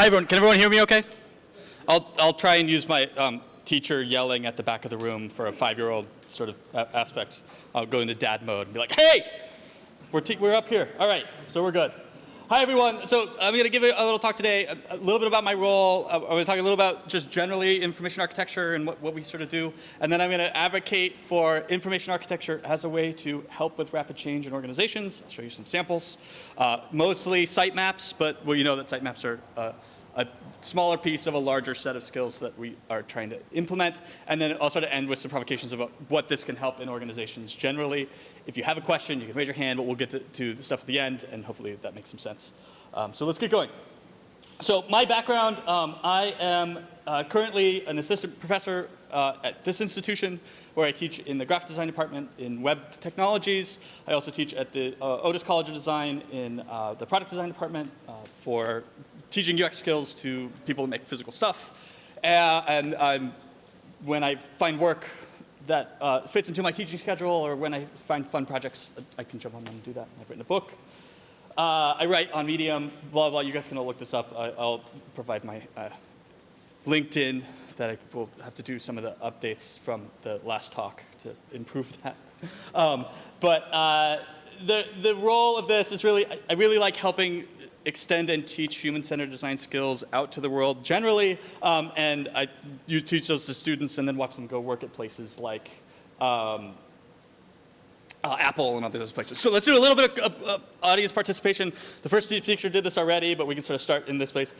Hi everyone, can everyone hear me okay? I'll try and use my teacher yelling at the back of the room for a 5-year-old sort of aspect. I'll go into dad mode and be like, hey, we're up here. All right, so we're good. Hi everyone, so I'm going to give a little talk today, a little bit about my role. I'm going to talk a little about just generally information architecture and what we sort of do. And then I'm going to advocate for information architecture as a way to help with rapid change in organizations. I'll show you some samples. Mostly sitemaps, but well, you know that sitemaps are a smaller piece of a larger set of skills that we are trying to implement. And then I'll sort of end with some provocations about what this can help in organizations generally. If you have a question, you can raise your hand, but we'll get to the stuff at the end, and hopefully that makes some sense. So let's get going. So my background, I am currently an assistant professor at this institution where I teach in the graphic design department in web technologies. I also teach at the Otis College of Design in the product design department for teaching UX skills to people who make physical stuff. And when I find work that fits into my teaching schedule, or when I find fun projects, I can jump on them and do that. I've written a book. I write on Medium, blah, blah. You guys can all look this up. I'll provide my LinkedIn that I will have to do some of the updates from the last talk to improve that. But the role of this is really, I really like helping extend and teach human-centered design skills out to the world generally, and you teach those to students and then watch them go work at places like Apple and other places. So let's do a little bit of audience participation. The first speaker did this already, but we can sort of start in this place.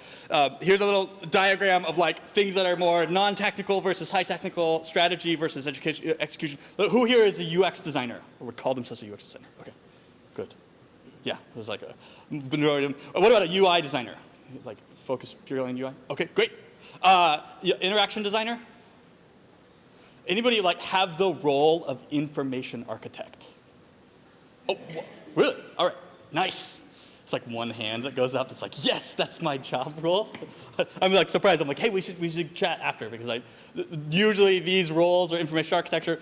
Here's a little diagram of like things that are more non-technical versus high technical, strategy versus execution. Who here is a UX designer, or would call themselves a UX designer? Okay, good. Yeah, there's like a majority. What about a UI designer? Like focus purely on UI? Okay, great. Interaction designer? Anybody like have the role of information architect? Oh, really? All right, nice. It's like one hand that goes up. It's like, yes, that's my job role. I'm like surprised. I'm like, hey, we should chat after, because usually these roles or information architecture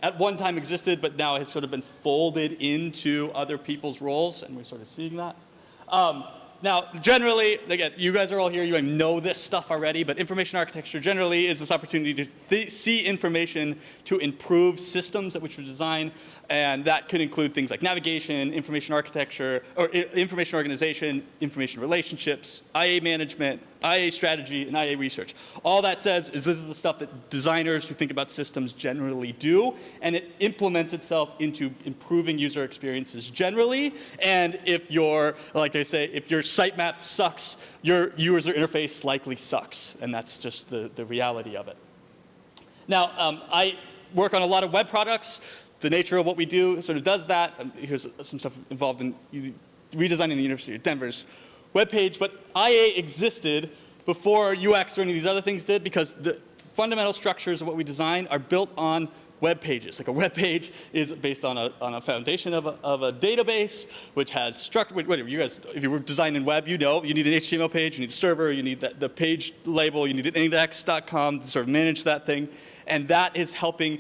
at one time existed, but now has sort of been folded into other people's roles, and we're sort of seeing that. Now, generally, again, you guys are all here, you know this stuff already, but information architecture generally is this opportunity to see information to improve systems at which we design, and that could include things like navigation, information architecture, or information organization, information relationships, IA management, IA strategy, and IA research. All that says is this is the stuff that designers who think about systems generally do, and it implements itself into improving user experiences generally. And if your, like they say, if your sitemap sucks, your user interface likely sucks, and that's just the reality of it. Now, I work on a lot of web products. The nature of what we do sort of does that. Here's some stuff involved in redesigning the University of Denver's web page, but IA existed before UX or any of these other things did, because the fundamental structures of what we design are built on web pages. Like a web page is based on a foundation of a database, which has structure. Whatever you guys, if you were designing web, you know you need an HTML page, you need a server, you need the page label, you need an index.com to sort of manage that thing, and that is helping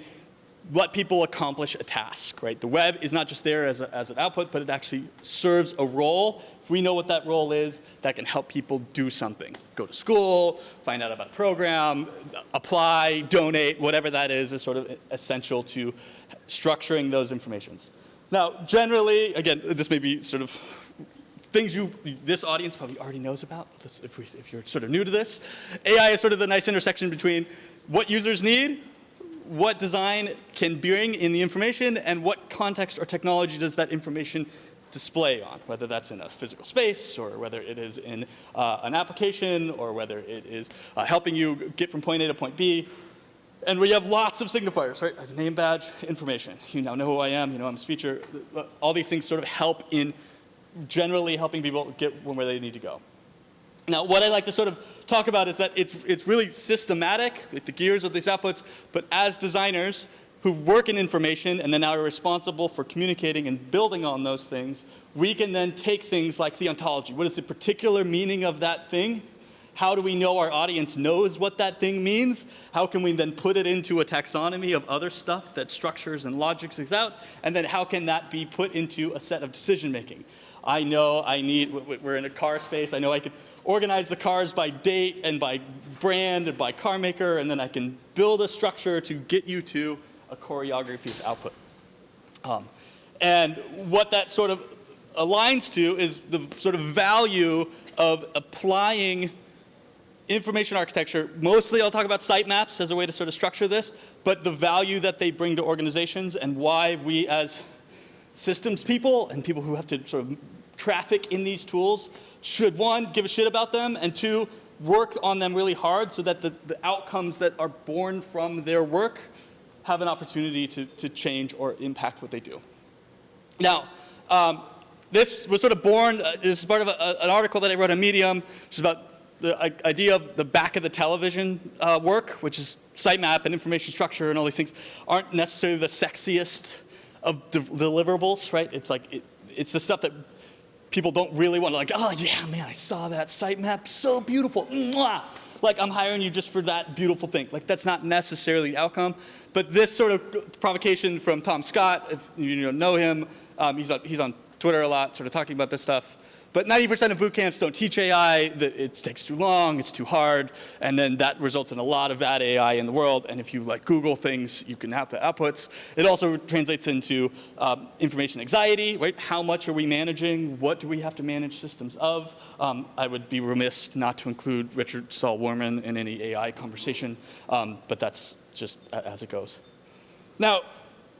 let people accomplish a task, right? The web is not just there as an output, but it actually serves a role. If we know what that role is, that can help people do something. Go to school, find out about a program, apply, donate, whatever that is sort of essential to structuring those informations. Now, generally, again, this may be sort of things this audience probably already knows about, if you're sort of new to this. AI is sort of the nice intersection between what users need, what design can bring in the information, and what context or technology does that information display on, whether that's in a physical space, or whether it is in an application, or whether it is helping you get from point A to point B. And we have lots of signifiers, right? I have a name, badge, information. You now know who I am, you know I'm a speaker. All these things sort of help in generally helping people get where they need to go. Now, what I like to sort of talk about is that it's really systematic, like the gears of these outputs, but as designers who work in information and then now are responsible for communicating and building on those things, we can then take things like the ontology. What is the particular meaning of that thing? How do we know our audience knows what that thing means? How can we then put it into a taxonomy of other stuff that structures and logics is out? And then how can that be put into a set of decision making? I know I need, we're in a car space, I know I could organize the cars by date and by brand and by car maker, and then I can build a structure to get you to a choreography of output. And what that sort of aligns to is the sort of value of applying information architecture. Mostly I'll talk about sitemaps as a way to sort of structure this, but the value that they bring to organizations and why we as systems people and people who have to sort of traffic in these tools should, one, give a shit about them, and two, work on them really hard so that the outcomes that are born from their work have an opportunity to change or impact what they do. Now, this was sort of born, this is part of an article that I wrote on Medium, which is about the idea of the back of the television work, which is sitemap and information structure and all these things aren't necessarily the sexiest of deliverables, right? It's like, it's the stuff that people don't really want to, like, oh yeah, man, I saw that sitemap, so beautiful, mwah! Like, I'm hiring you just for that beautiful thing. Like, that's not necessarily the outcome. But this sort of provocation from Tom Scott, if you don't know him, he's on Twitter a lot, sort of talking about this stuff. But 90% of boot camps don't teach AI, that it takes too long, it's too hard, and then that results in a lot of bad AI in the world, and if you like Google things, you can have the outputs. It also translates into information anxiety, right? How much are we managing? What do we have to manage systems of? I would be remiss not to include Richard Saul Wurman in any AI conversation, but that's just as it goes. Now,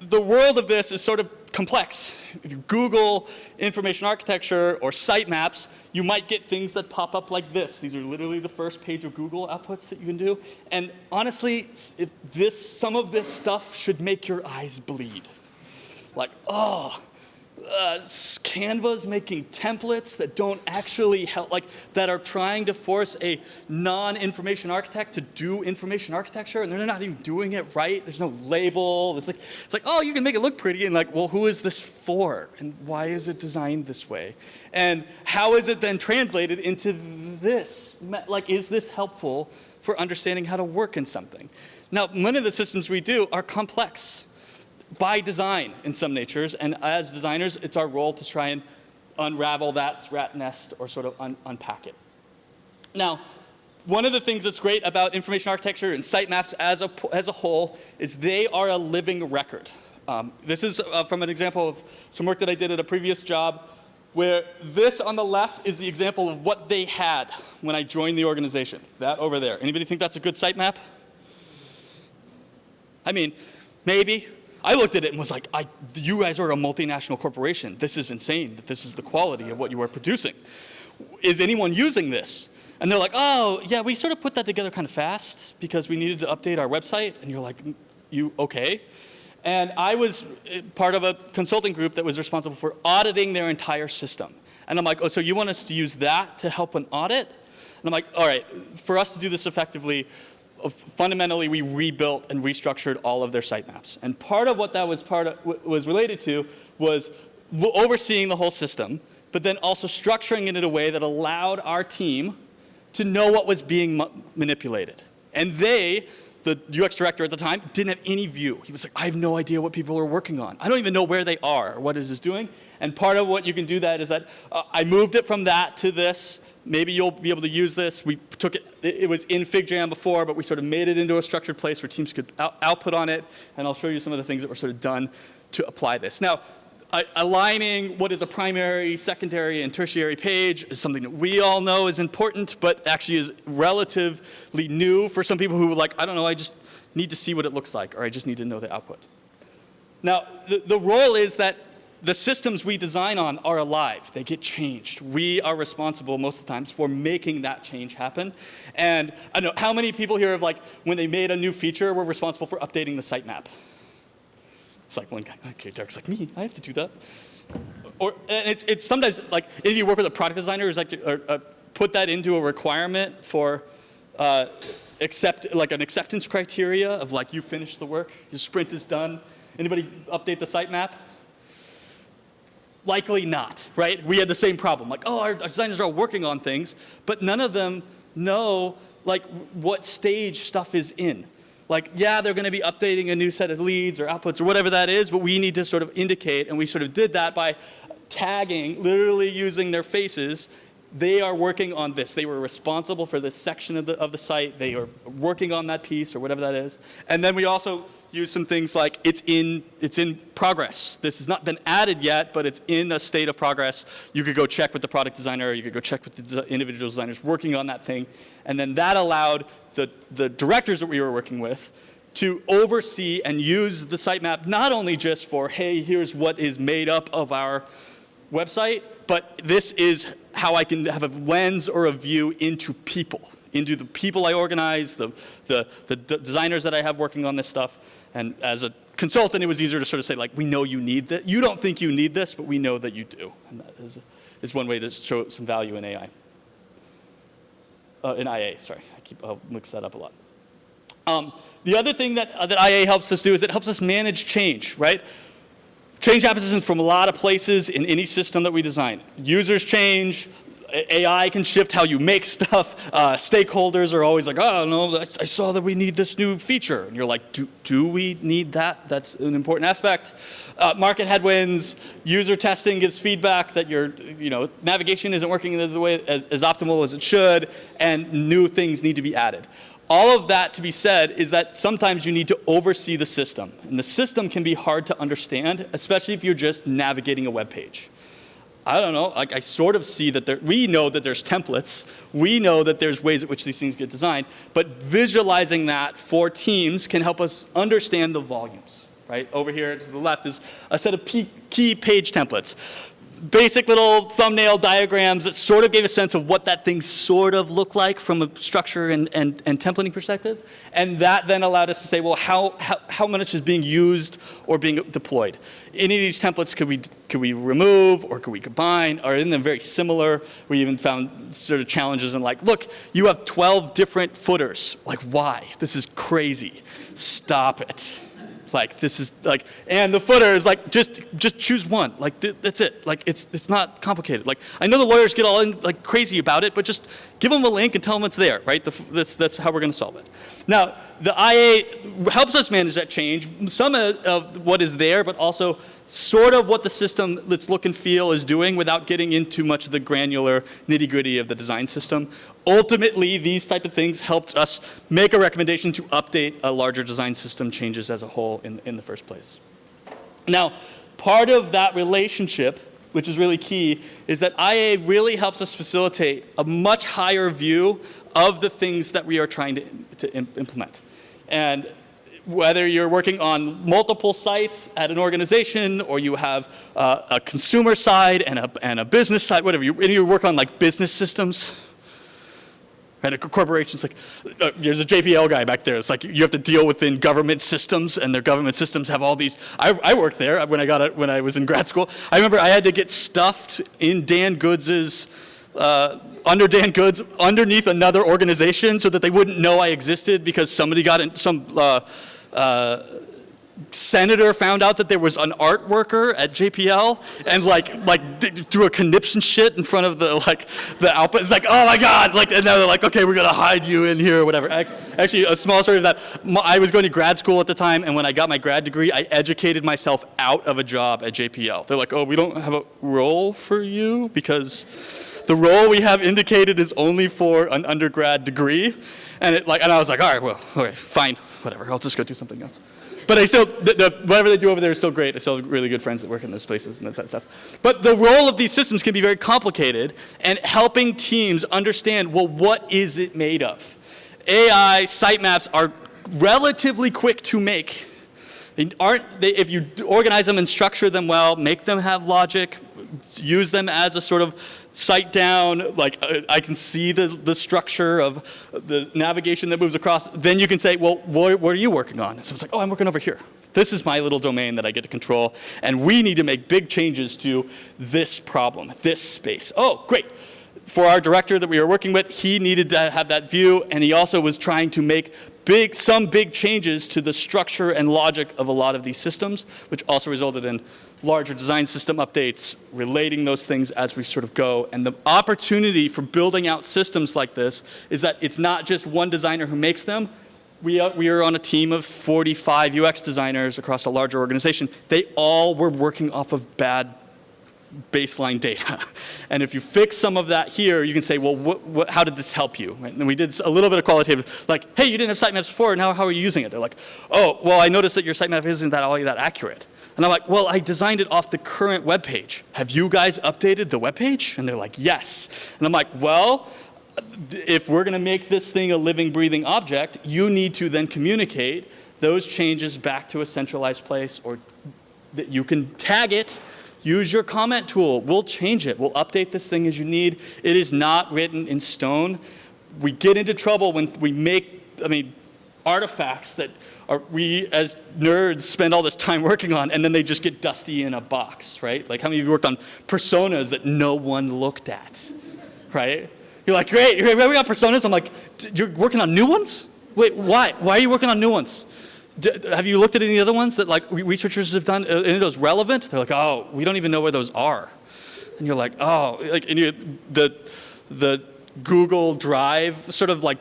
the world of this is sort of complex. If you Google information architecture or sitemaps, you might get things that pop up like this. These are literally the first page of Google outputs that you can do. And honestly, some of this stuff should make your eyes bleed. Like, oh, Canva's making templates that don't actually help, like, that are trying to force a non-information architect to do information architecture, and they're not even doing it right. There's no label. It's like, oh, you can make it look pretty, and like, well, who is this for? And why is it designed this way? And how is it then translated into this? Like, is this helpful for understanding how to work in something? Now, many of the systems we do are complex by design in some natures, and as designers, it's our role to try and unravel that rat nest or sort of unpack it. Now, one of the things that's great about information architecture and sitemaps as a whole is they are a living record. This is from an example of some work that I did at a previous job, where this on the left is the example of what they had when I joined the organization. That over there. Anybody think that's a good sitemap? I mean, maybe. I looked at it and was like, you guys are a multinational corporation. This is insane that this is the quality of what you are producing. Is anyone using this? And they're like, oh, yeah, we sort of put that together kind of fast because we needed to update our website. And you're like, you okay? And I was part of a consulting group that was responsible for auditing their entire system. And I'm like, oh, so you want us to use that to help an audit? And I'm like, all right, for us to do this effectively, fundamentally, we rebuilt and restructured all of their sitemaps. And part of what that was related to was overseeing the whole system, but then also structuring it in a way that allowed our team to know what was being manipulated. And they, the UX director at the time, didn't have any view. He was like, I have no idea what people are working on. I don't even know where they are or what is this doing. And part of what you can do that is that I moved it from that to this. Maybe you'll be able to use this. We took it, it was in FigJam before, but we sort of made it into a structured place where teams could output on it. And I'll show you some of the things that were sort of done to apply this. Now, aligning what is a primary, secondary, and tertiary page is something that we all know is important, but actually is relatively new for some people who are like, I don't know, I just need to see what it looks like, or I just need to know the output. Now, the role is that the systems we design on are alive. They get changed. We are responsible most of the times for making that change happen. And I don't know, how many people here have, like, when they made a new feature, were responsible for updating the sitemap? It's like one guy, okay, Derek's like, me, I have to do that. And it's sometimes, like, if you work with a product designer who's like to put that into a requirement for like an acceptance criteria of, like, you finished the work, your sprint is done. Anybody update the sitemap? Likely not, right? We had the same problem. Like, oh, our designers are all working on things, but none of them know, like, what stage stuff is in. Like, yeah, they're going to be updating a new set of leads or outputs or whatever that is, but we need to sort of indicate, and we sort of did that by tagging, literally using their faces They are working on this. They were responsible for this section of the site. They are working on that piece or whatever that is. And then we also use some things like it's in progress. This has not been added yet, but it's in a state of progress. You could go check with the product designer, or you could go check with the individual designers working on that thing. And then that allowed the directors that we were working with to oversee and use the sitemap not only just for, hey, here's what is made up of our website, but this is how I can have a lens or a view into people, into the people I organize, the designers that I have working on this stuff. And as a consultant, it was easier to sort of say, like, we know you need that. You don't think you need this, but we know that you do. And that is one way to show some value in AI. In IA, sorry. I'll mix that up a lot. The other thing that IA helps us do is it helps us manage change, right? Change happens from a lot of places in any system that we design. Users change. AI can shift how you make stuff. Stakeholders are always like, oh, no, I saw that we need this new feature. And you're like, do we need that? That's an important aspect. Market headwinds, user testing gives feedback that your navigation isn't working the way as optimal as it should, and new things need to be added. All of that to be said is that sometimes you need to oversee the system. And the system can be hard to understand, especially if you're just navigating a web page. I don't know, like I sort of see that we know that there's templates, we know that there's ways at which these things get designed, but visualizing that for teams can help us understand the volumes, right? Over here to the left is a set of key page templates. Basic little thumbnail diagrams that sort of gave a sense of what that thing sort of looked like from a structure and templating perspective. And that then allowed us to say, well, how much is being used or being deployed? Any of these templates could we remove or could we combine? Are in them very similar? We even found sort of challenges in like, look, you have 12 different footers. Like, why? This is crazy. Stop it. Like, this is like, and the footer is like, just choose one. Like, that's it. Like, it's not complicated. Like, I know the lawyers get all in, like crazy about it, but just give them a link and tell them it's there, right? That's how we're going to solve it. Now, the IA helps us manage that change. Some of what is there, but also sort of what the system that's look and feel is doing without getting into much of the granular nitty-gritty of the design system. Ultimately, these type of things helped us make a recommendation to update a larger design system changes as a whole in the first place. Now, part of that relationship, which is really key, is that IA really helps us facilitate a much higher view of the things that we are trying to implement. And whether you're working on multiple sites at an organization, or you have a consumer side and a business side, whatever, you work on like business systems, and a corporation's like, there's a JPL guy back there. It's like you have to deal within government systems, and their government systems have all these. I worked there when I was in grad school. I remember I had to get stuffed in Dan Goods's. Under Dan Goods, underneath another organization, so that they wouldn't know I existed, because somebody got in, some senator found out that there was an art worker at JPL, and like threw a conniption shit in front of the output. It's like, oh my God, like, and now they're like, okay, we're gonna hide you in here or whatever. Actually, a small story of that. I was going to grad school at the time, and when I got my grad degree, I educated myself out of a job at JPL. They're like, oh, we don't have a role for you because the role we have indicated is only for an undergrad degree. And I was like, all right, fine, whatever, I'll just go do something else. But I still, whatever they do over there is still great. I still have really good friends that work in those places and that type of stuff. But the role of these systems can be very complicated, and helping teams understand, well, what is it made of? AI sitemaps are relatively quick to make. If you organize them and structure them well, make them have logic, use them as a sort of site down, like I can see the structure of the navigation that moves across, then you can say, well, what are you working on? And so it's like, oh, I'm working over here. This is my little domain that I get to control, and we need to make big changes to this problem, this space. Oh, great. For our director that we were working with, he needed to have that view, and he also was trying to make some big changes to the structure and logic of a lot of these systems, which also resulted in larger design system updates, relating those things as we sort of go. And the opportunity for building out systems like this is that it's not just one designer who makes them. We are on a team of 45 UX designers across a larger organization. They all were working off of bad baseline data. And if you fix some of that here, you can say, well, how did this help you? Right? And we did a little bit of qualitative, like, hey, you didn't have sitemaps before, now how are you using it? They're like, oh, well, I noticed that your sitemap isn't all that accurate. And I'm like, well, I designed it off the current web page. Have you guys updated the web page? And they're like, yes. And I'm like, well, if we're going to make this thing a living, breathing object, you need to then communicate those changes back to a centralized place, or that you can tag it, use your comment tool. We'll change it. We'll update this thing as you need. It is not written in stone. We get into trouble when we make, artifacts that we as nerds spend all this time working on, and then they just get dusty in a box, right? Like, how many of you worked on personas that no one looked at, right? You're like, great, we got personas. I'm like, you're working on new ones? Wait, why? Why are you working on new ones? Have you looked at any other ones that like researchers have done? Any of those relevant? They're like, oh, we don't even know where those are. And you're like, oh, like the Google Drive sort of like,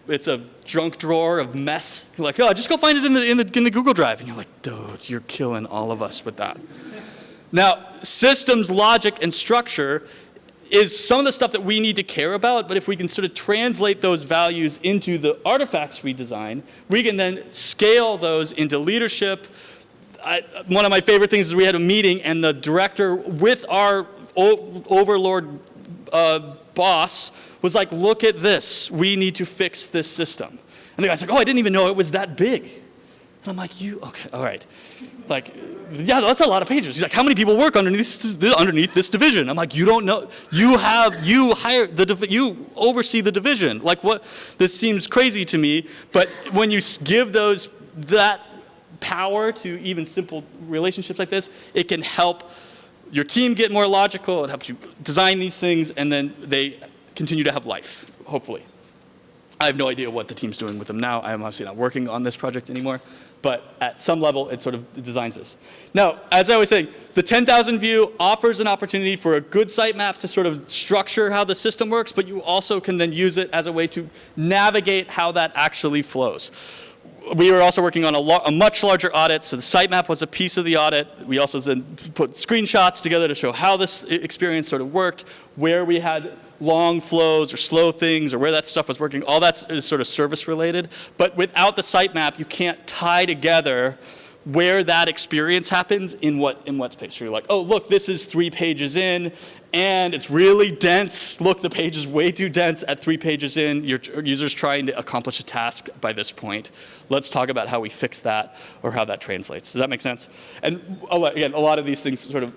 it's a junk drawer of mess. You're like, oh, just go find it in the Google Drive. And you're like, dude, you're killing all of us with that. Now, systems, logic, and structure is some of the stuff that we need to care about, but if we can sort of translate those values into the artifacts we design, we can then scale those into leadership. One of my favorite things is we had a meeting, and the director with our overlord boss was like, look at this, we need to fix this system. And the guy's like, oh, I didn't even know it was that big. And I'm like, okay, all right. Like, yeah, that's a lot of pages. He's like, how many people work underneath this division? I'm like, you don't know. You oversee the division. Like, what? This seems crazy to me. But when you give that power to even simple relationships like this, it can help your team get more logical. It helps you design these things, and then they continue to have life, hopefully. I have no idea what the team's doing with them now. I'm obviously not working on this project anymore. But at some level, it sort of designs this. Now, as I was saying, the 10,000 view offers an opportunity for a good sitemap to sort of structure how the system works, but you also can then use it as a way to navigate how that actually flows. We were also working on a much larger audit, so the sitemap was a piece of the audit. We also then put screenshots together to show how this experience sort of worked, where we had long flows or slow things, or where that stuff was working. All that is sort of service related. But without the sitemap, you can't tie together where that experience happens in what space. So you're like, oh, look, this is 3 pages in, and it's really dense. Look, the page is way too dense at 3 pages in. Your user's trying to accomplish a task by this point. Let's talk about how we fix that or how that translates. Does that make sense? And again, a lot of these things sort of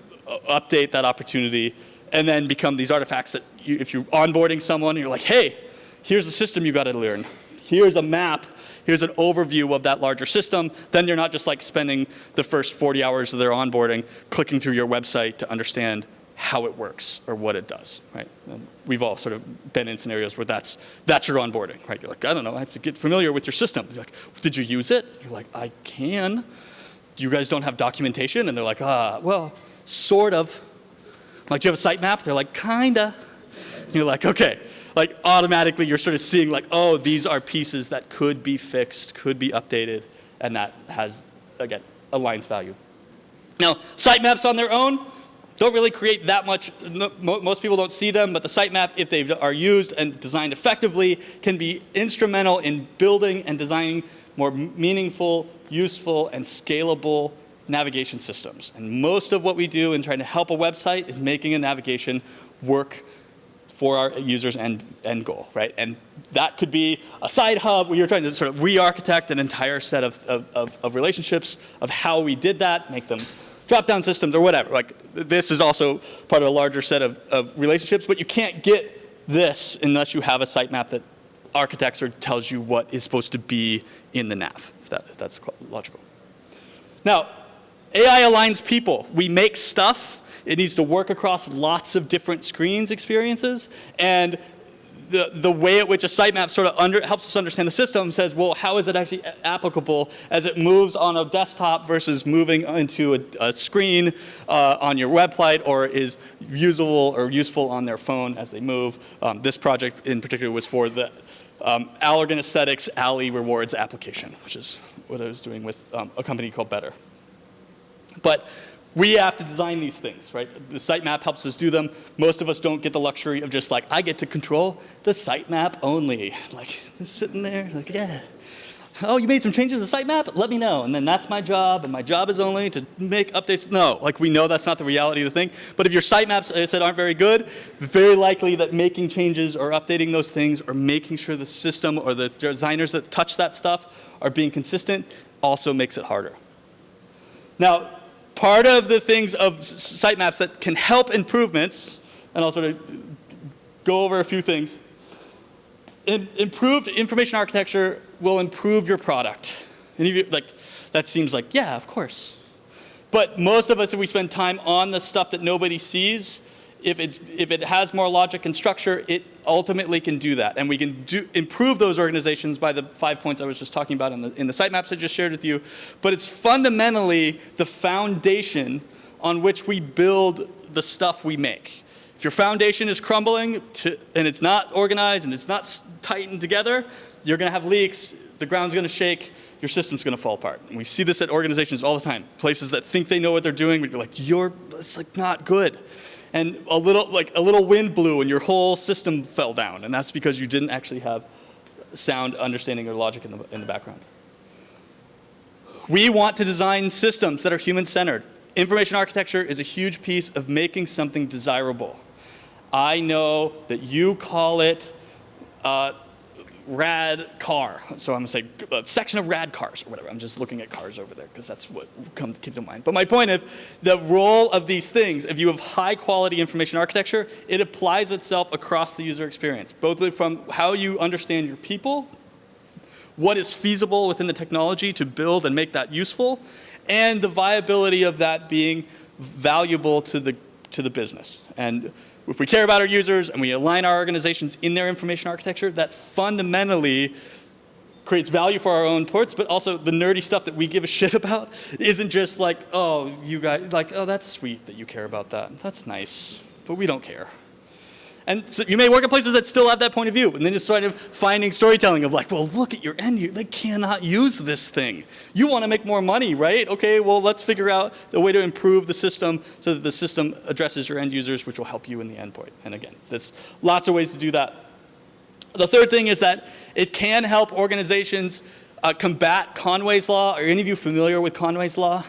update that opportunity and then become these artifacts that if you're onboarding someone, you're like, hey, here's the system you got to learn. Here's a map. Here's an overview of that larger system. Then you're not just like spending the first 40 hours of their onboarding clicking through your website to understand how it works or what it does, right? And we've all sort of been in scenarios where that's your onboarding, right? You're like, I don't know, I have to get familiar with your system. You're like, did you use it? You're like, I can. You guys don't have documentation? And they're like, well, sort of. I'm like, do you have a sitemap? They're like, kinda. You're like, okay. Like, automatically you're sort of seeing like, oh, these are pieces that could be fixed, could be updated, and that has, again, aligns value. Now, sitemaps on their own don't really create that much. Most people don't see them, but the sitemap, if they are used and designed effectively, can be instrumental in building and designing more meaningful, useful, and scalable navigation systems. And most of what we do in trying to help a website is making a navigation work for our users' end goal, right? And that could be a side hub where you're trying to sort of re-architect an entire set of relationships of how we did that, make them drop-down systems or whatever. Like, this is also part of a larger set of relationships, but you can't get this unless you have a sitemap that architects or tells you what is supposed to be in the nav, if that's logical. Now, AI aligns people. We make stuff. It needs to work across lots of different screens experiences. And the way at which a sitemap sort of helps us understand the system says, well, how is it actually applicable as it moves on a desktop versus moving into a screen on your website, or is usable or useful on their phone as they move. This project in particular was for the Allergan Aesthetics Alley Rewards application, which is what I was doing with a company called Becker. But We have to design these things, right? The sitemap helps us do them. Most of us don't get the luxury of just like, I get to control the sitemap only. Like, just sitting there, like, yeah. Oh, you made some changes to the sitemap? Let me know. And then that's my job, and my job is only to make updates. No, like we know that's not the reality of the thing. But if your sitemaps, as I said, aren't very good, very likely that making changes or updating those things or making sure the system or the designers that touch that stuff are being consistent also makes it harder. Now, part of the things of sitemaps that can help improvements, and I'll sort of go over a few things. Improved information architecture will improve your product. And if you, like, that seems like, yeah, of course. But most of us, if we spend time on the stuff that nobody sees, if it has more logic and structure, it ultimately can do that. And we can improve those organizations by the 5 points I was just talking about in the sitemaps I just shared with you. But it's fundamentally the foundation on which we build the stuff we make. If your foundation is crumbling and it's not organized and it's not tightened together, you're going to have leaks, the ground's going to shake, your system's going to fall apart. And we see this at organizations all the time. Places that think they know what they're doing, but you're like, it's like not good. And a little wind blew and your whole system fell down. And that's because you didn't actually have sound understanding or logic in the background. We want to design systems that are human-centered. Information architecture is a huge piece of making something desirable. I know that you call it rad car. So I'm going to say a section of rad cars or whatever. I'm just looking at cars over there because that's what comes to mind. But my point is the role of these things, if you have high quality information architecture, it applies itself across the user experience, both from how you understand your people, what is feasible within the technology to build and make that useful, and the viability of that being valuable to the business. And if we care about our users and we align our organizations in their information architecture, that fundamentally creates value for our own ports, but also the nerdy stuff that we give a shit about isn't just like, oh, you guys, like, oh, that's sweet that you care about that. That's nice, but we don't care. And so you may work at places that still have that point of view, and then just sort of finding storytelling of like, well, look at your end user. They cannot use this thing. You want to make more money, right? Okay, well, let's figure out a way to improve the system so that the system addresses your end users, which will help you in the endpoint. And again, there's lots of ways to do that. The third thing is that it can help organizations combat Conway's Law. Are any of you familiar with Conway's Law?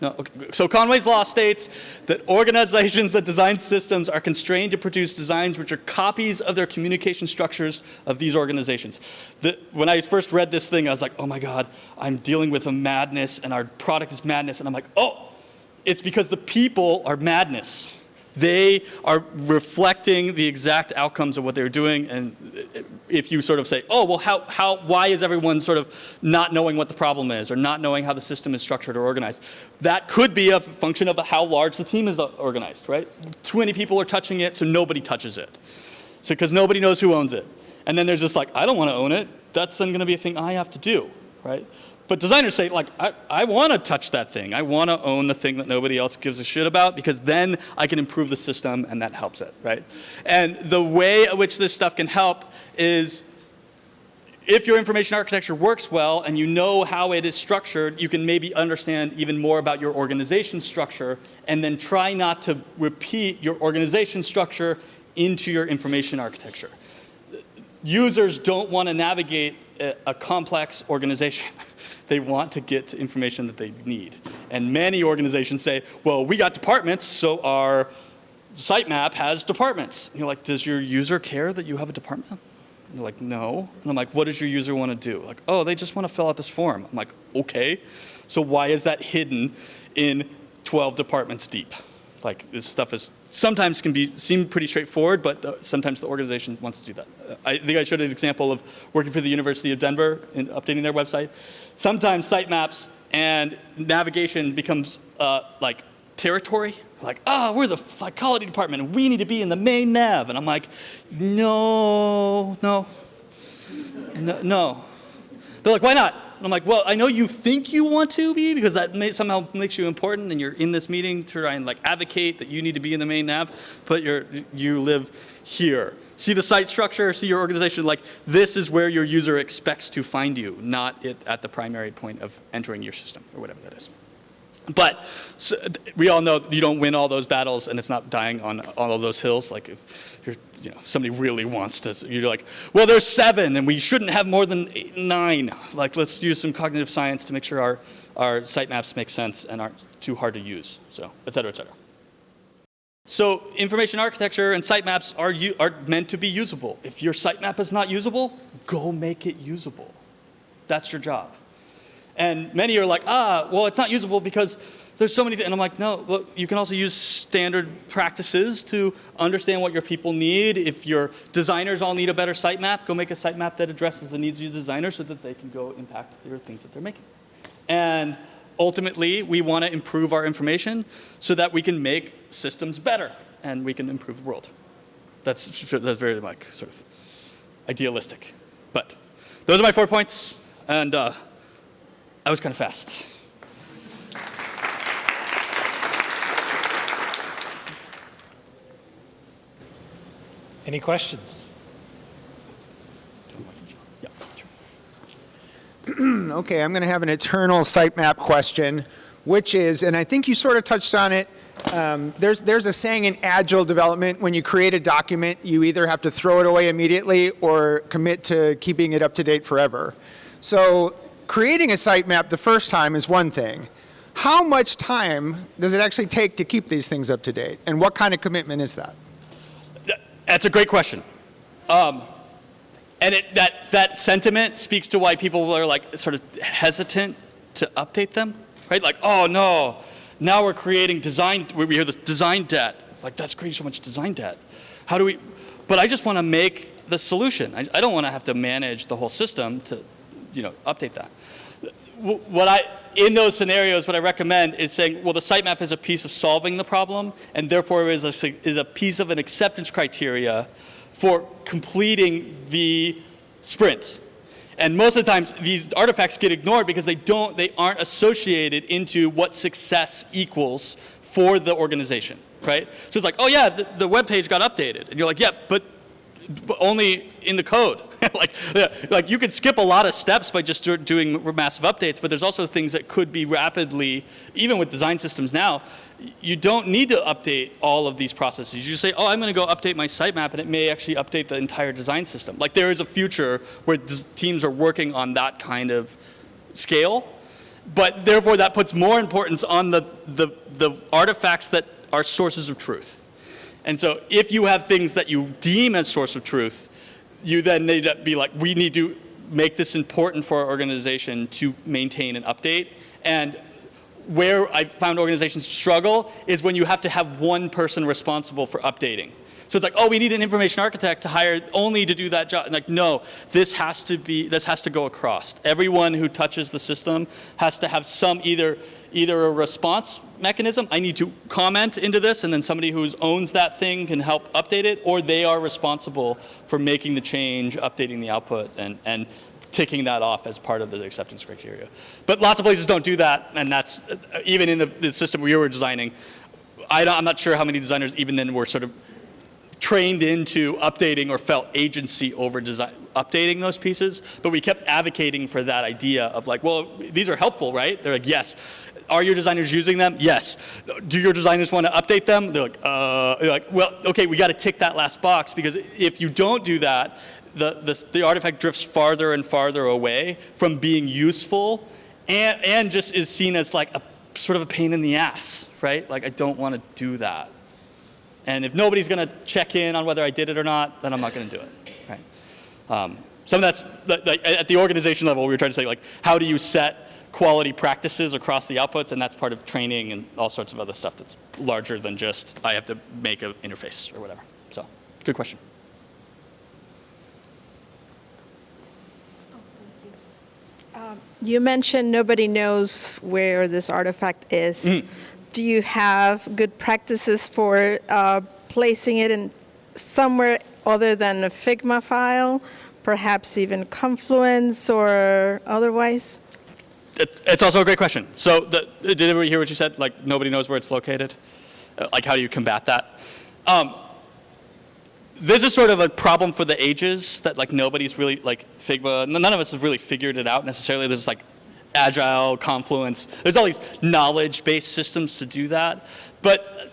No, okay. So Conway's Law states that organizations that design systems are constrained to produce designs which are copies of their communication structures of these organizations. When I first read this thing, I was like, oh my God, I'm dealing with a madness and our product is madness. And I'm like, oh, it's because the people are madness. They are reflecting the exact outcomes of what they're doing. And if you sort of say, oh, well, why is everyone sort of not knowing what the problem is or not knowing how the system is structured or organized? That could be a function of how large the team is organized, right? Too many people are touching it, so nobody touches it. So because nobody knows who owns it. And then there's just like, I don't want to own it. That's then going to be a thing I have to do, right? But designers say, like, I want to touch that thing. I want to own the thing that nobody else gives a shit about because then I can improve the system and that helps it, right? And the way in which this stuff can help is if your information architecture works well and you know how it is structured, you can maybe understand even more about your organization structure and then try not to repeat your organization structure into your information architecture. Users don't want to navigate a complex organization. They want to get to information that they need. And many organizations say, well, we got departments, so our sitemap has departments. And you're like, does your user care that you have a department? And they're like, no. And I'm like, what does your user want to do? Like, oh, they just want to fill out this form. I'm like, okay. So why is that hidden in 12 departments deep? Like, this stuff is sometimes can seem pretty straightforward, but sometimes the organization wants to do that. I think I showed an example of working for the University of Denver and updating their website. Sometimes sitemaps and navigation becomes like territory. Like, we're the psychology department and we need to be in the main nav. And I'm like, no. They're like, why not? And I'm like, well, I know you think you want to be because that somehow makes you important and you're in this meeting to try and like advocate that you need to be in the main nav, but you live here. See the site structure, see your organization, like this is where your user expects to find you, not at the primary point of entering your system or whatever that is. But we all know you don't win all those battles, and it's not dying on all of those hills. Like if you're, somebody really wants to, you're like, well, there's 7, and we shouldn't have more than 8, 9. Like, let's use some cognitive science to make sure our sitemaps make sense and aren't too hard to use. So, et cetera, et cetera. So information architecture and sitemaps are meant to be usable. If your sitemap is not usable, go make it usable. That's your job. And many are like, well, it's not usable because there's so many, and I'm like, no, well, you can also use standard practices to understand what your people need. If your designers all need a better sitemap, go make a sitemap that addresses the needs of your designers so that they can go impact their things that they're making. And ultimately, we want to improve our information so that we can make systems better and we can improve the world. That's very like sort of idealistic. But those are my 4 points, and I was kind of fast. Any questions? Yeah, sure. Okay, I'm going to have an eternal sitemap question, which is, and I think you sort of touched on it, there's a saying in agile development, when you create a document, you either have to throw it away immediately or commit to keeping it up to date forever. So creating a sitemap the first time is one thing. How much time does it actually take to keep these things up to date? And what kind of commitment is that? That's a great question. And that sentiment speaks to why people are like sort of hesitant to update them, right? Like, oh no, now we're creating design, we hear this design debt. Like, that's creating so much design debt. How do we, but I just want to make the solution. I don't want to have to manage the whole system to, update that. In those scenarios, what I recommend is saying, well, the sitemap is a piece of solving the problem, and therefore is a piece of an acceptance criteria for completing the sprint. And most of the times, these artifacts get ignored because they aren't associated into what success equals for the organization, right? So it's like, oh yeah, the web page got updated, and you're like, yeah, but only in the code. like you could skip a lot of steps by just doing massive updates, but there's also things that could be rapidly, even with design systems now, you don't need to update all of these processes. You just say, oh, I'm going to go update my sitemap, and it may actually update the entire design system. Like, there is a future where teams are working on that kind of scale, but therefore that puts more importance on the artifacts that are sources of truth. And so if you have things that you deem as source of truth, you then need to be like, we need to make this important for our organization to maintain and update. And where I found organizations struggle is when you have to have one person responsible for updating. So it's like, oh, we need an information architect to hire only to do that job. Like, no, this has to go across. Everyone who touches the system has to have some either a response mechanism. I need to comment into this, and then somebody who owns that thing can help update it, or they are responsible for making the change, updating the output, and ticking that off as part of the acceptance criteria. But lots of places don't do that, and that's even in the system we were designing. I'm not sure how many designers even then were sort of trained into updating or felt agency over updating those pieces, but we kept advocating for that idea of like, well, these are helpful, right? They're like, yes. Are your designers using them? Yes. Do your designers want to update them? They're like, well, okay, we got to tick that last box, because if you don't do that, the artifact drifts farther and farther away from being useful, and just is seen as like a sort of a pain in the ass, right? Like, I don't want to do that. And if nobody's going to check in on whether I did it or not, then I'm not going to do it, right? Some of that's, like, at the organization level, we were trying to say, like, how do you set quality practices across the outputs? And that's part of training and all sorts of other stuff that's larger than just, I have to make an interface or whatever. So, good question. You mentioned nobody knows where this artifact is. Mm. Do you have good practices for placing it in somewhere other than a Figma file, perhaps even Confluence or otherwise? It's also a great question. So did everybody hear what you said? Like, nobody knows where it's located? Like, how do you combat that? This is sort of a problem for the ages that, like, nobody's really, like, Figma, none of us have really figured it out necessarily. There's like Agile, Confluence. There's all these knowledge-based systems to do that. But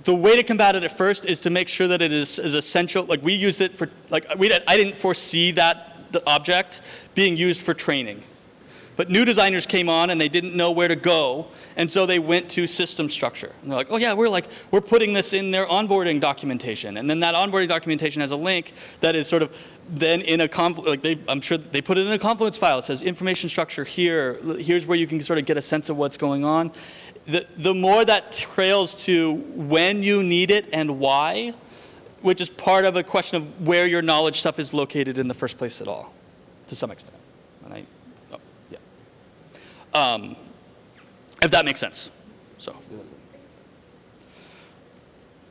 the way to combat it at first is to make sure that it is essential. Like we used it for, like I didn't foresee that object being used for training. But new designers came on and they didn't know where to go, and so they went to system structure. And they're like, oh yeah, we're putting this in their onboarding documentation, and then that onboarding documentation has a link that is sort of then in a I'm sure they put it in a Confluence file. It says information structure here. Here's where you can sort of get a sense of what's going on. The more that trails to when you need it and why, which is part of a question of where your knowledge stuff is located in the first place at all, to some extent. And if that makes sense. So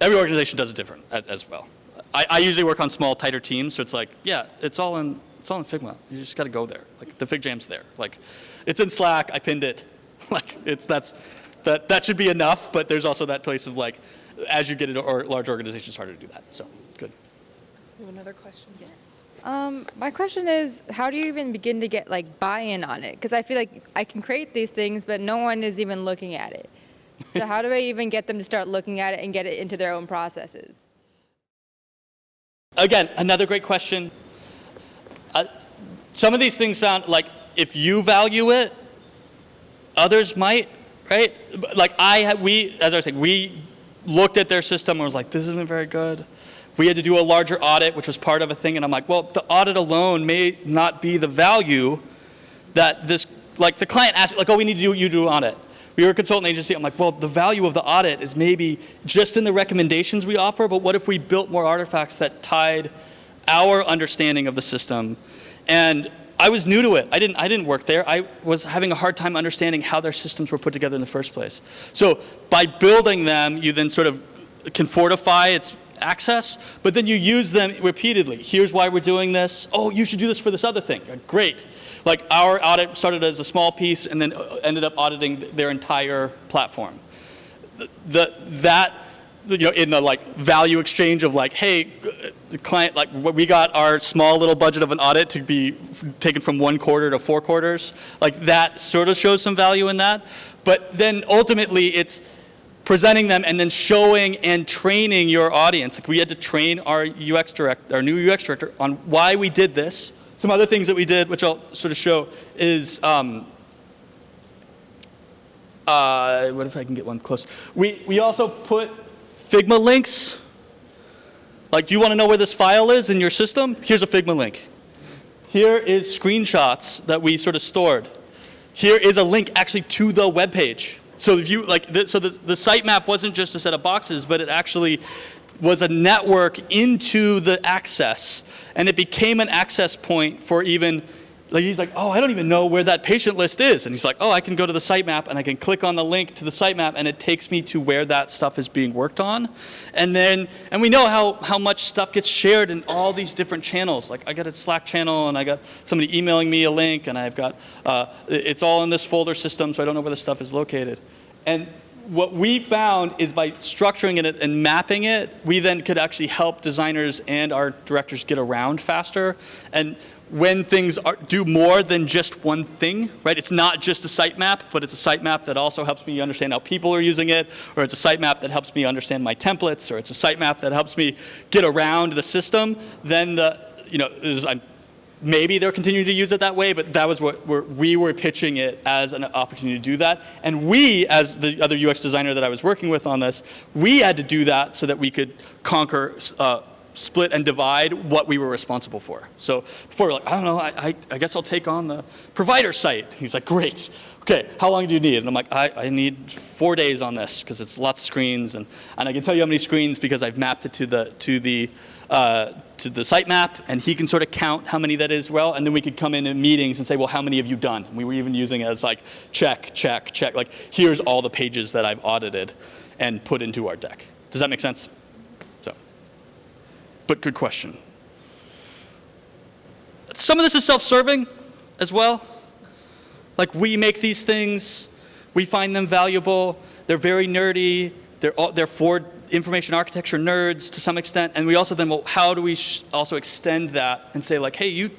every organization does it different as well. I usually work on small, tighter teams, so it's like, yeah, it's all in Figma. You just got to go there. Like the Fig Jam's there. Like it's in Slack. I pinned it. Like that should be enough. But there's also that place of like, as you get into large organizations, it's harder to do that. So good. You have another question? Yes. My question is, how do you even begin to get like buy-in on it? Because I feel like I can create these things, but no one is even looking at it. So how do I even get them to start looking at it and get it into their own processes? Again, another great question. Some of these things found, like, if you value it, others might, right? Like as I was saying, we looked at their system and was like, this isn't very good. We had to do a larger audit, which was part of a thing, and I'm like, well, the audit alone may not be the value that this, like the client asked, like, oh, we need you to do an audit. We were a consultant agency. I'm like, well, the value of the audit is maybe just in the recommendations we offer, but what if we built more artifacts that tied our understanding of the system? And I was new to it. I didn't work there. I was having a hard time understanding how their systems were put together in the first place. So by building them, you then sort of can fortify its access, but then you use them repeatedly. Here's why we're doing this. Oh, you should do this for this other thing. Great. Like our audit started as a small piece and then ended up auditing their entire platform. That in the like value exchange of like, hey, the client, like we got our small little budget of an audit to be taken from 1 quarter to 4 quarters. Like that sort of shows some value in that. But then ultimately it's presenting them and then showing and training your audience. Like we had to train our new UX director on why we did this. Some other things that we did, which I'll sort of show, is what if I can get one close? We also put Figma links. Like, do you want to know where this file is in your system? Here's a Figma link. Here is screenshots that we sort of stored. Here is a link actually to the web page. So if you like, the sitemap wasn't just a set of boxes, but it actually was a network into the access, and it became an access point for even, like he's like, oh, I don't even know where that patient list is, and he's like, oh, I can go to the sitemap and I can click on the link to the sitemap, and it takes me to where that stuff is being worked on, and we know how much stuff gets shared in all these different channels. Like I got a Slack channel, and I got somebody emailing me a link, and I've got it's all in this folder system, so I don't know where the stuff is located. And what we found is by structuring it and mapping it, we then could actually help designers and our directors get around faster. And when things do more than just one thing, right? It's not just a sitemap, but it's a sitemap that also helps me understand how people are using it, or it's a sitemap that helps me understand my templates, or it's a sitemap that helps me get around the system. Then maybe they're continuing to use it that way, but that was what we were pitching it as an opportunity to do that. And we, as the other UX designer that I was working with on this, we had to do that so that we could conquer, split and divide what we were responsible for. So before we're like, I don't know, I guess I'll take on the provider site. He's like, great. Okay, how long do you need? And I'm like, I need 4 days on this because it's lots of screens, and I can tell you how many screens because I've mapped it to the sitemap, and he can sort of count how many that is well, and then we could come in meetings and say, well, how many have you done? And we were even using it as like, check, check, check. Like, here's all the pages that I've audited and put into our deck. Does that make sense? So, but good question. Some of this is self-serving as well. Like, we make these things, we find them valuable, they're very nerdy, they're for information architecture nerds to some extent, and we also then, well, how do we also extend that and say like, hey, you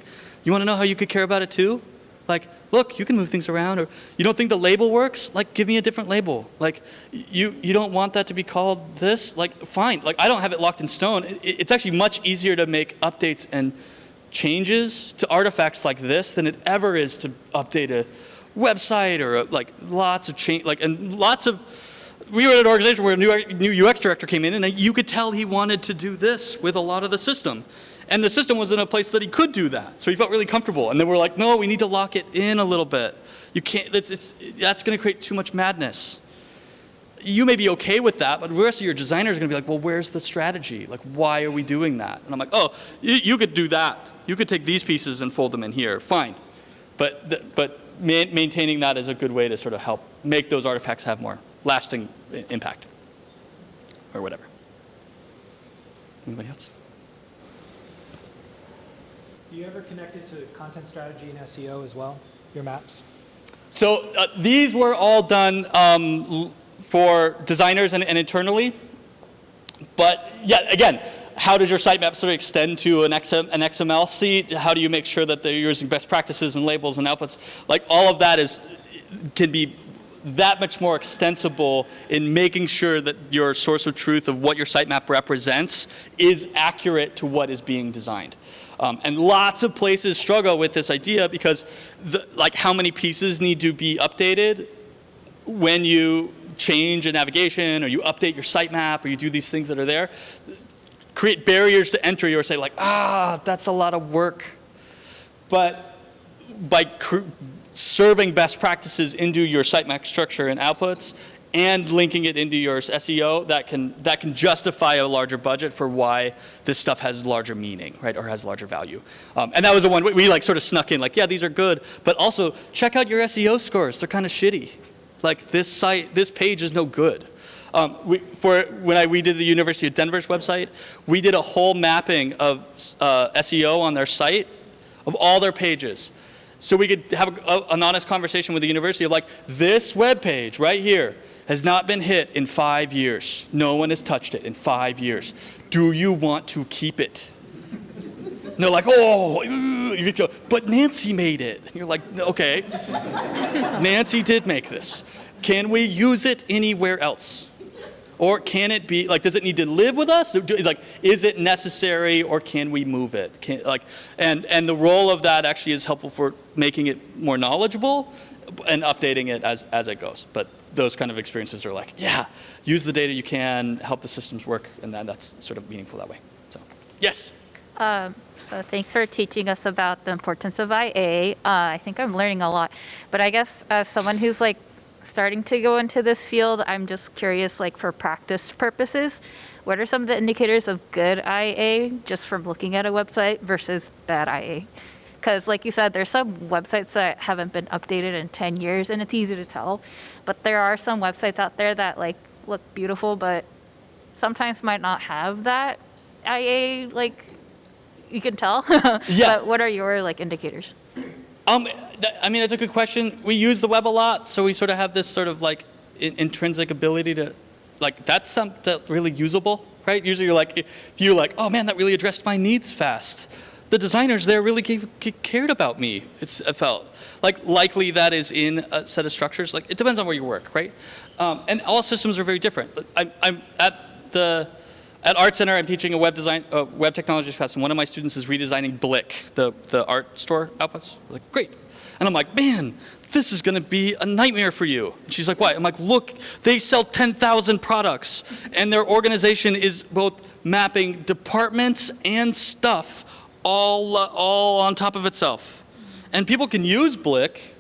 want to know how you could care about it too? Like, look, you can move things around, or you don't think the label works? Like, give me a different label. Like, you don't want that to be called this? Like, fine. Like, I don't have it locked in stone. It's actually much easier to make updates and changes to artifacts like this than it ever is to update a website or like lots of change, like, and lots of. We were at an organization where a new UX director came in, and you could tell he wanted to do this with a lot of the system. And the system was in a place that he could do that. So he felt really comfortable. And then we're like, no, we need to lock it in a little bit. You can't, that's going to create too much madness. You may be okay with that, but the rest of your designers are going to be like, well, where's the strategy? Like, why are we doing that? And I'm like, oh, you could do that. You could take these pieces and fold them in here. Fine. But maintaining that is a good way to sort of help make those artifacts have more lasting impact or whatever. Anybody else? Do you ever connect it to content strategy and SEO as well, your maps? So these were all done for designers and internally. But yeah, again, how does your sitemap sort of extend to an XML sheet? How do you make sure that they're using best practices and labels and outputs? Like all of that can be that much more extensible in making sure that your source of truth of what your sitemap represents is accurate to what is being designed. And lots of places struggle with this idea because like how many pieces need to be updated when you change a navigation or you update your sitemap or you do these things that are there, create barriers to entry or say like, that's a lot of work. But by serving best practices into your sitemap structure and outputs and linking it into your SEO, that can justify a larger budget for why this stuff has larger meaning, right, or has larger value. And that was the one we like sort of snuck in, like, yeah, these are good, but also check out your SEO scores. They're kind of shitty. Like this page is no good. When we did the University of Denver's website, we did a whole mapping of SEO on their site of all their pages. So we could have an honest conversation with the university of like, this web page right here has not been hit in 5 years. No one has touched it in 5 years. Do you want to keep it? And they're like, but Nancy made it. And you're like, okay, Nancy did make this. Can we use it anywhere else? Or can it be, like, does it need to live with us? Like, is it necessary or can we move it? And the role of that actually is helpful for making it more knowledgeable and updating it as it goes. But those kind of experiences are like, yeah, use the data you can, help the systems work, and then that's sort of meaningful that way. So, yes? So thanks for teaching us about the importance of IA. I think I'm learning a lot. But I guess as someone who's like starting to go into this field, I'm just curious, like for practice purposes, what are some of the indicators of good IA just from looking at a website versus bad IA? Because like you said, there's some websites that haven't been updated in 10 years and it's easy to tell. But there are some websites out there that like look beautiful, but sometimes might not have that IA, like you can tell. Yeah. But what are your like indicators? I mean, that's a good question. We use the web a lot, so we sort of have this sort of like intrinsic ability to, like, that's something really usable, right? Usually you're like, if you're like, oh man, that really addressed my needs fast. The designers there really cared about me. I felt like likely that is in a set of structures. Like it depends on where you work, right? And all systems are very different. I'm at Art Center, I'm teaching a web technology class, and one of my students is redesigning Blick, the art store outputs. I was like, great. And I'm like, man, this is going to be a nightmare for you. And she's like, why? I'm like, look, they sell 10,000 products, and their organization is both mapping departments and stuff all on top of itself. And people can use Blick.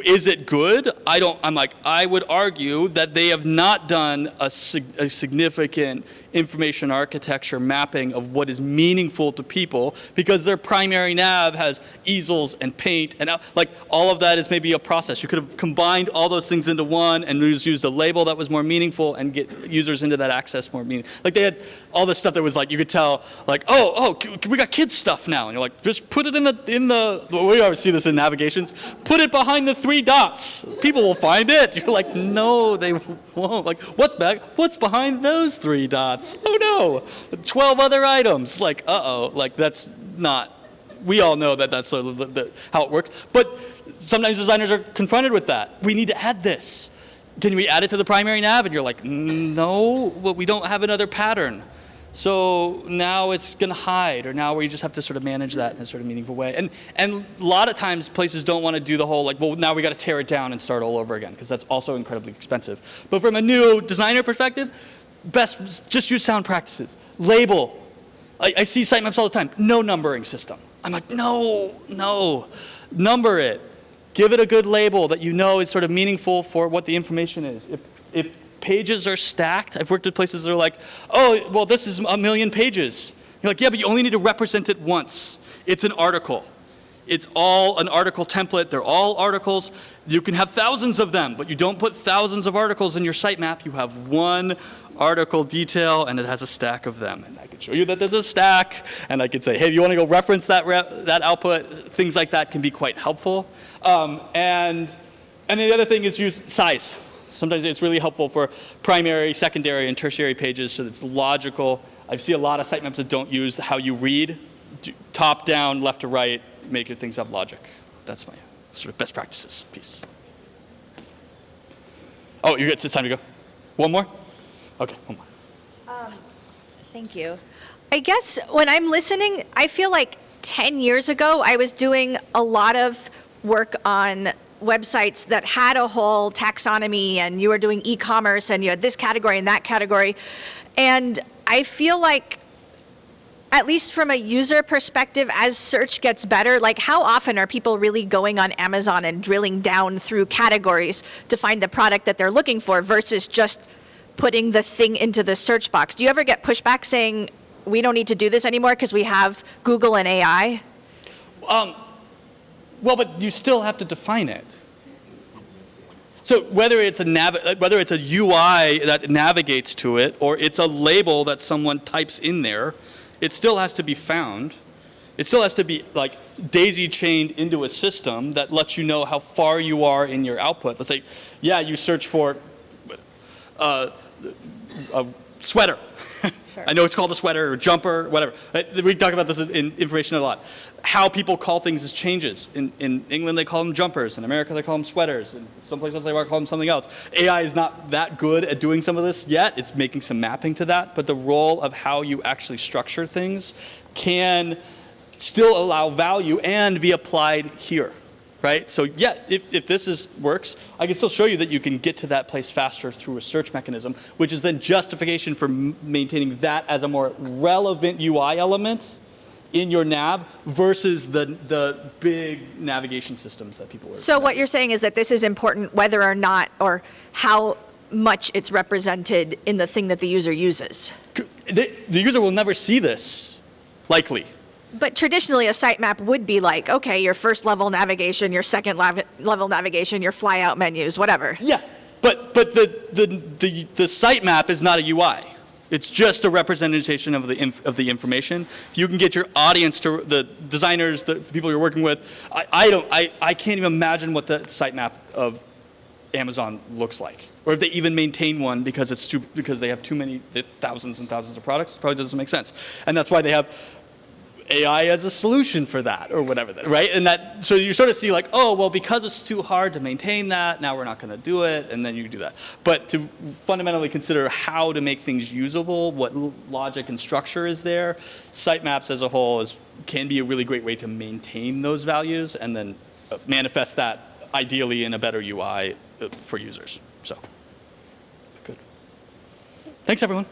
Is it good? I would argue that they have not done a significant information architecture mapping of what is meaningful to people because their primary nav has easels and paint and like all of that is maybe a process. You could have combined all those things into one and used a label that was more meaningful and get users into that access more meaning. Like they had all this stuff that was like, you could tell like, we got kids stuff now. And you're like, just put it in the we always see this in navigations, put it behind the 3 dots. People will find it. You're like, no, they won't. Like, what's behind those 3 dots? Oh no, 12 other items. Like, like that's not we all know that that's sort of how it works. But sometimes designers are confronted with that. We need to add this. Can we add it to the primary nav? And you're like, no, well, we don't have another pattern. So now it's going to hide, or now we just have to sort of manage that in a sort of meaningful way. And a lot of times places don't want to do the whole like, well, now we got to tear it down and start all over again, because that's also incredibly expensive. But from a new designer perspective, best just use sound practices. Label. I see sitemaps all the time. No numbering system. I'm like, no, number it. Give it a good label that you know is sort of meaningful for what the information is. If pages are stacked, I've worked at places that are like, oh, well, this is 1 million pages. You're like, yeah, but you only need to represent it once. It's an article. It's all an article template. They're all articles. You can have thousands of them, but you don't put thousands of articles in your sitemap. You have one article detail, and it has a stack of them. And I can show you that there's a stack, and I could say, hey, you want to go reference that output? Things like that can be quite helpful. And the other thing is use size. Sometimes it's really helpful for primary, secondary, and tertiary pages, so it's logical. I see a lot of sitemaps that don't use how you read, top down, left to right, make your things have logic. That's my sort of best practices piece. Oh, you're good. It's time to go. One more? Okay, one more. Thank you. I guess when I'm listening, I feel like 10 years ago, I was doing a lot of work on websites that had a whole taxonomy, and you were doing e-commerce, and you had this category and that category. And I feel like, at least from a user perspective, as search gets better, like how often are people really going on Amazon and drilling down through categories to find the product that they're looking for versus just putting the thing into the search box? Do you ever get pushback saying, we don't need to do this anymore because we have Google and AI? Well, but you still have to define it. So whether it's a UI that navigates to it, or it's a label that someone types in there, it still has to be found. It still has to be like daisy chained into a system that lets you know how far you are in your output. Let's say, yeah, you search for a sweater. Sure. I know it's called a sweater or jumper, whatever. We talk about this in information a lot. How people call things changes. In England, they call them jumpers. In America, they call them sweaters. In some places, they might call them something else. AI is not that good at doing some of this yet. It's making some mapping to that. But the role of how you actually structure things can still allow value and be applied here, right? So yeah, if this works, I can still show you that you can get to that place faster through a search mechanism, which is then justification for maintaining that as a more relevant UI element in your nav versus the big navigation systems that people are. So what you're saying is that this is important whether or not, or how much it's represented in the thing that the user uses. The user will never see this, likely. But traditionally, a sitemap would be like, okay, your first level navigation, your second level navigation, your flyout menus, whatever. Yeah, but the sitemap is not a UI. It's just a representation of the information. If you can get your audience to the designers, the people you're working with, I can't even imagine what the sitemap of Amazon looks like, or if they even maintain one because they have too many thousands and thousands of products. It probably doesn't make sense, and that's why they have AI as a solution for that, or whatever, right? And so you sort of see like, oh, well, because it's too hard to maintain that, now we're not going to do it, and then you do that. But to fundamentally consider how to make things usable, what logic and structure is there, sitemaps as a whole can be a really great way to maintain those values and then manifest that ideally in a better UI for users. So, good. Thanks, everyone.